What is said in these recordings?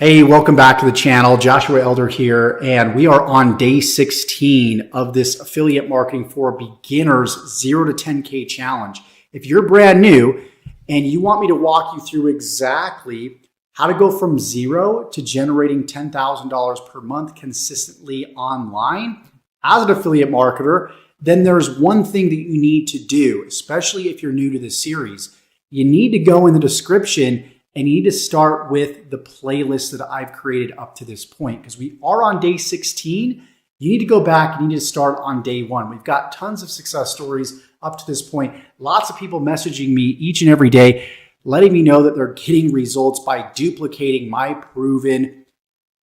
Hey, welcome back to the channel. Joshua Elder here, and we are on day 16 of this affiliate marketing for beginners 0 to 10K challenge. If you're brand new and you want me to walk you through exactly how to go from zero to generating $10,000 per month consistently online as an affiliate marketer, then there's one thing that you need to do, especially if you're new to this series. You need to go in the description and you need to start with the playlist that I've created up to this point, because we are on day 16. You need to go back, you need to start on day 1. We've got tons of success stories up to this point. Lots of people messaging me each and every day, letting me know that they're getting results by duplicating my proven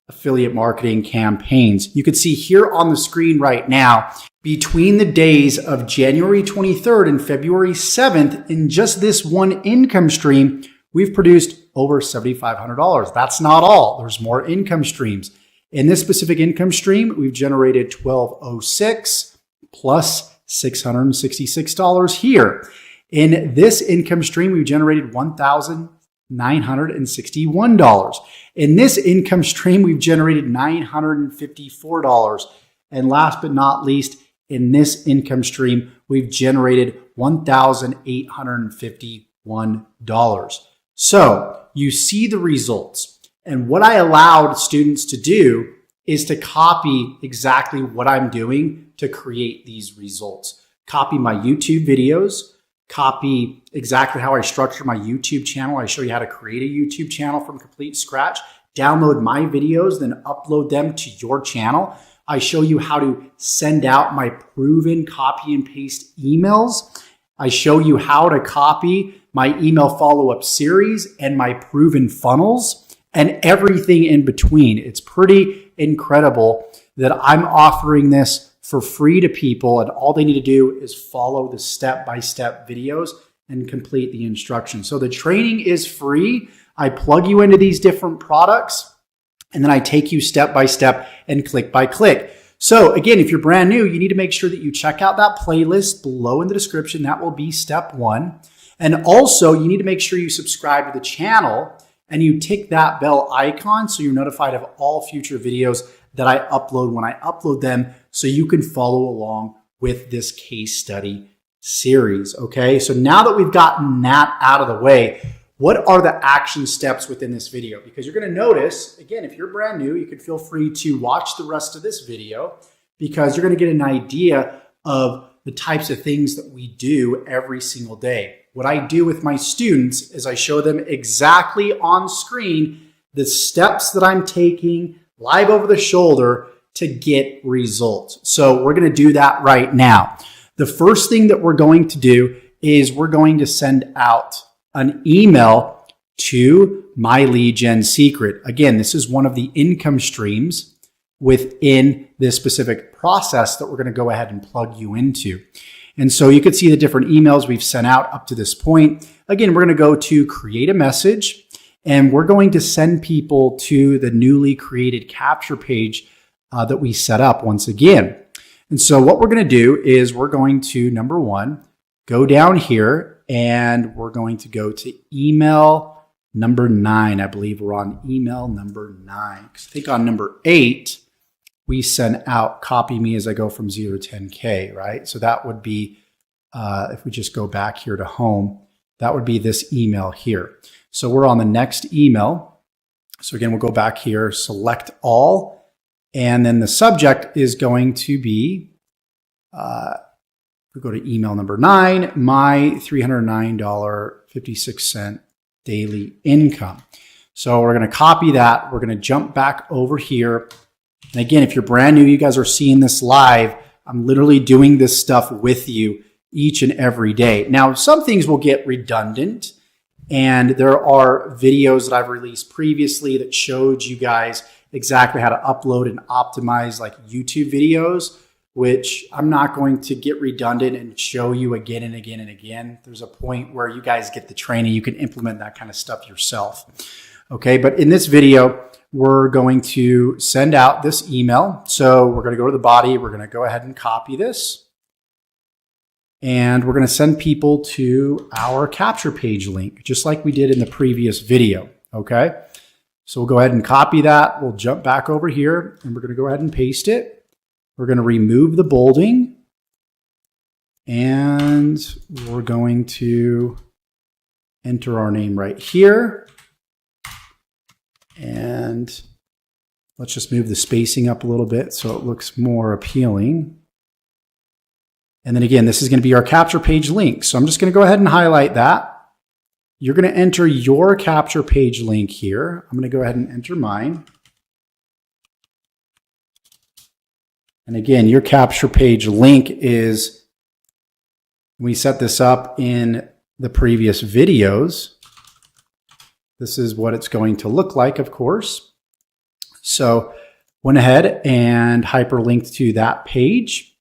affiliate marketing campaigns. You can see here on the screen right now, between the days of January 23rd and February 7th, in just this one income stream, we've produced over $7,500. That's not all. There's more income streams. In this specific income stream, we've generated $1,206 plus $666 here. In this income stream, we've generated $1,961. In this income stream, we've generated $954. And last but not least, in this income stream, we've generated $1,851. So you see the results. And what I allowed students to do is to copy exactly what I'm doing to create these results. Copy my YouTube videos, copy exactly how I structure my YouTube channel. I show you how to create a YouTube channel from complete scratch, download my videos, then upload them to your channel. I show you how to send out my proven copy and paste emails. I show you how to copy my email follow-up series and my proven funnels and everything in between. It's pretty incredible that I'm offering this for free to people, and all they need to do is follow the step-by-step videos and complete the instructions. So the training is free. I plug you into these different products, and then I take you step-by-step and click by click. So again, if you're brand new, you need to make sure that you check out that playlist below in the description. That will be step 1. And also, you need to make sure you subscribe to the channel and you tick that bell icon so you're notified of all future videos that I upload when I upload them, so you can follow along with this case study series. Okay, so now that we've gotten that out of the way, what are the action steps within this video? Because you're going to notice, again, if you're brand new, you can feel free to watch the rest of this video, because you're going to get an idea of the types of things that we do every single day. What I do with my students is I show them exactly on screen the steps that I'm taking live over the shoulder to get results. So we're going to do that right now. The first thing that we're going to do is we're going to send out an email to My Lead Gen Secret. Again, this is one of the income streams within this specific process that we're going to go ahead and plug you into. And so you can see the different emails we've sent out up to this point. Again, we're going to go to create a message, and we're going to send people to the newly created capture page that we set up once again. And so what we're going to do is we're going to, number 1, go down here, and we're going to go to email number 9. I believe we're on email number 9. Because I think on number 8, we sent out copy me as I go from 0 to 10K, right? So that would be, if we just go back here to home, that would be this email here. So we're on the next email. So again, we'll go back here, select all, and then the subject is going to be, we go to email number 9, my $309.56 daily income. So we're going to copy that. We're going to jump back over here. And again, if you're brand new, you guys are seeing this live. I'm literally doing this stuff with you each and every day. Now, some things will get redundant, and there are videos that I've released previously that showed you guys exactly how to upload and optimize like YouTube videos, which I'm not going to get redundant and show you again and again and again. There's a point where you guys get the training, you can implement that kind of stuff yourself. Okay, but in this video, we're going to send out this email. So we're going to go to the body. We're going to go ahead and copy this. And we're going to send people to our capture page link, just like we did in the previous video. Okay. So we'll go ahead and copy that. We'll jump back over here and we're going to go ahead and paste it. We're going to remove the bolding and we're going to enter our name right here. And let's just move the spacing up a little bit so it looks more appealing. And then again, this is going to be our capture page link. So I'm just going to go ahead and highlight that. You're going to enter your capture page link here. I'm going to go ahead and enter mine. And again, your capture page link is, we set this up in the previous videos. This is what it's going to look like, of course. So went ahead and hyperlinked to that page.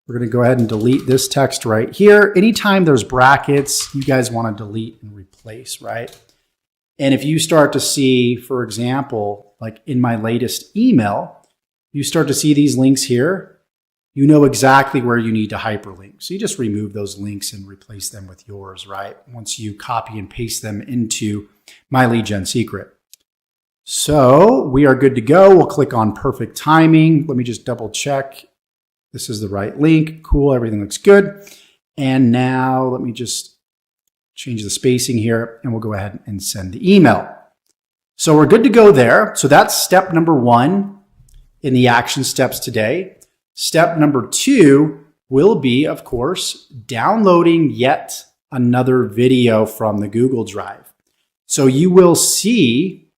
We're going to go ahead and delete this text right here. Anytime there's brackets, you guys want to delete and replace, right? And if you start to see, for example, like in my latest email, you start to see these links here, you know exactly where you need to hyperlink. So you just remove those links and replace them with yours, right? Once you copy and paste them into my lead gen secret. So we are good to go. We'll click on perfect timing. Let me just double check. This is the right link. Cool. Everything looks good. And now let me just change the spacing here and we'll go ahead and send the email. So we're good to go there. So that's step number 1 in the action steps today. Step number 2 will be, of course, downloading yet another video from the Google Drive. So you will see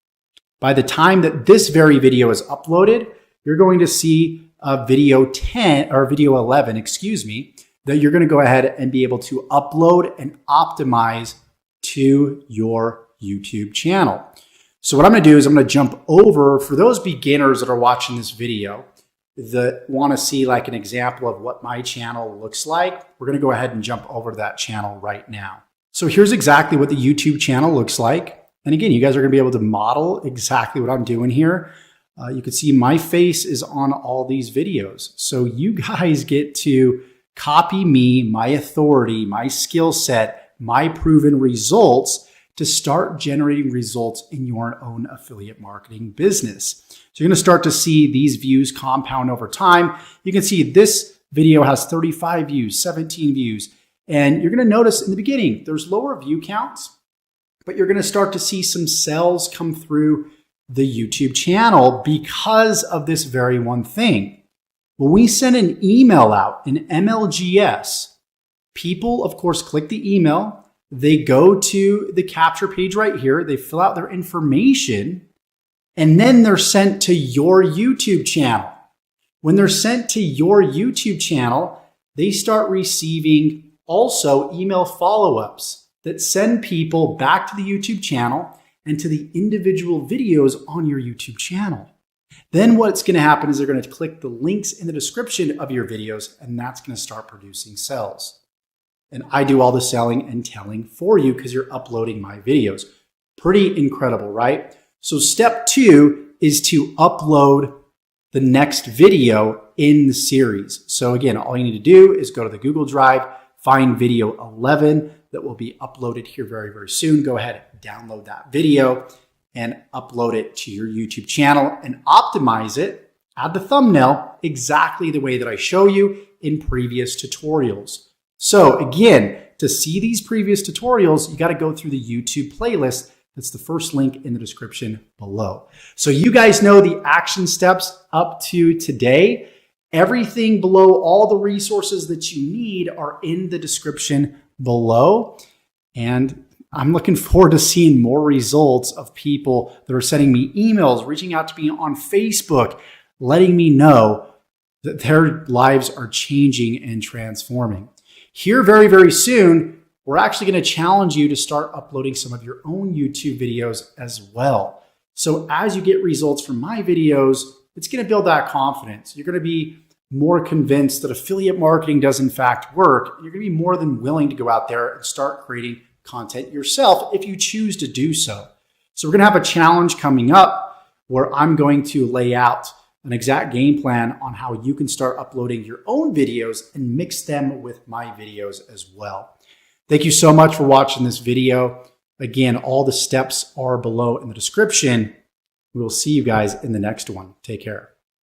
by the time that this very video is uploaded, you're going to see video 10 or video 11, excuse me, that you're going to go ahead and be able to upload and optimize to your YouTube channel. So what I'm going to do is I'm going to jump over for those beginners that are watching this video that want to see like an example of what my channel looks like. We're going to go ahead and jump over to that channel right now. So here's exactly what the YouTube channel looks like. And again, you guys are going to be able to model exactly what I'm doing here. You can see my face is on all these videos. So you guys get to copy me, my authority, my skill set, my proven results to start generating results in your own affiliate marketing business. So you're going to start to see these views compound over time. You can see this video has 35 views, 17 views, and you're going to notice in the beginning, there's lower view counts, but you're going to start to see some sales come through the YouTube channel because of this very one thing. When we send an email out in MLGS, people, of course, click the email. They go to the capture page right here. They fill out their information, and then they're sent to your YouTube channel. When they're sent to your YouTube channel, they start receiving also email follow-ups that send people back to the YouTube channel and to the individual videos on your YouTube channel. Then what's going to happen is they're going to click the links in the description of your videos, and that's going to start producing sales. And I do all the selling and telling for you because you're uploading my videos. Pretty incredible, right? So step 2 is to upload the next video in the series. So again, all you need to do is go to the Google Drive, find video 11 that will be uploaded here very, very soon. Go ahead and download that video and upload it to your YouTube channel and optimize it, add the thumbnail exactly the way that I show you in previous tutorials. So again, to see these previous tutorials, you got to go through the YouTube playlist. That's the first link in the description below. So you guys know the action steps up to today. Everything below, all the resources that you need are in the description below. And I'm looking forward to seeing more results of people that are sending me emails, reaching out to me on Facebook, letting me know that their lives are changing and transforming. Here very, very soon, we're actually going to challenge you to start uploading some of your own YouTube videos as well. So as you get results from my videos, it's going to build that confidence. You're going to be more convinced that affiliate marketing does in fact work. You're going to be more than willing to go out there and start creating content yourself if you choose to do so. So we're going to have a challenge coming up where I'm going to lay out an exact game plan on how you can start uploading your own videos and mix them with my videos as well. Thank you so much for watching this video. Again, all the steps are below in the description. We will see you guys in the next one. Take care.